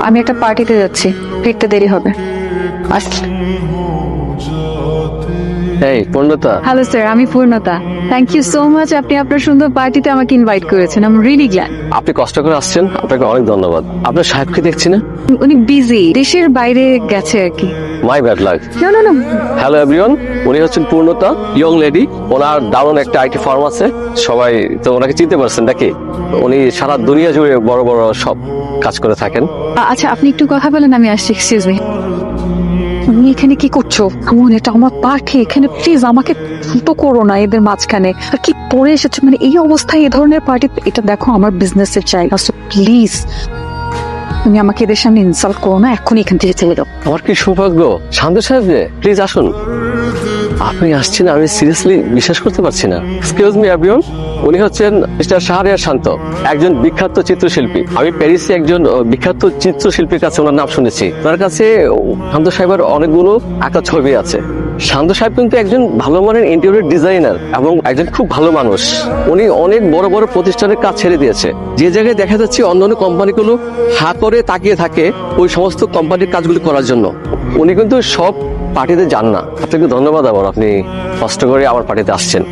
আমি একটা পার্টিতে যাচ্ছি, ফিরতে দেরি হবে। আচ্ছা। এই পূর্ণতা, হ্যালো স্যার, আমি পূর্ণতা। থ্যাংক ইউ সো মাচ, আপনি আপনার সুন্দর পার্টিতে আমাকে ইনভাইট করেছেন। I am really glad. আপনি কষ্ট করে আসছেন, আপনাকে অনেক ধন্যবাদ। আপনার সাহেবকে দেখছি না? উনি বিজি, দেশের বাইরে গেছে আর কি। My bad luck. না না না, হ্যালো এভরিওয়ান, উনি হচ্ছেন পূর্ণতা, ইয়ং লেডি। ওনার দারুণ একটা আইটি ফার্ম আছে, সবাই তো ওনাকে চিনতে পারছেন নাকি? উনি সারা দুনিয়া জুড়ে বড় বড় সব কাজ করে থাকেন। আচ্ছা আপনি একটু কথা বলেন, আমি আসছি। এক্সকিউজ মি, তুমি এখানে কি করছো? এমন, এটা আমার পার্টি, এখানে প্লিজ আমাকে ছোট করো না এদের মাঝখানে। আর কি পরে এসেছো, মানে এই অবস্থায় এই ধরনের পার্টি? এটা দেখো আমার বিজনেসের জায়গা, সো প্লিজ তুমি আমাকে এদের সামনে ইনসাল্ট করো না, এখনই এখান থেকে চলে যাও। আমার কি সৌভাগ্য। শান্ত সাহেব যে, প্লিজ আসুন। আপনি আসছেন, আমি সিরিয়াসলি বিশ্বাস করতে পারছি না। এক্সকিউজ মি এভরিওয়ান, উনি হচ্ছেন মিস্টার শাহরিয়ার শান্ত, একজন বিখ্যাত চিত্রশিল্পী। আমি প্যারিসে একজন বিখ্যাত চিত্রশিল্পীর কাছে ওনার নাম শুনেছি। তার কাছে শান্ত সাহেবের অনেকগুলো আঁকা ছবি আছে। শান্ত সাহেব কিন্তু একজন ভালো মানের ইন্টেরিয়র ডিজাইনার এবং একজন খুব ভালো মানুষ। উনি অনেক বড় বড় প্রতিষ্ঠানের কাজ ছেড়ে দিয়েছে। যে জায়গায় দেখা যাচ্ছে অন্যান্য কোম্পানিগুলো হা করে তাকিয়ে থাকে ওই সমস্ত কোম্পানির কাজগুলো করার জন্য, উনি কিন্তু সব পার্টিতে যান না। আপনাকে ধন্যবাদ আবার, আপনি কষ্ট করে আমার পার্টিতে আসছেন।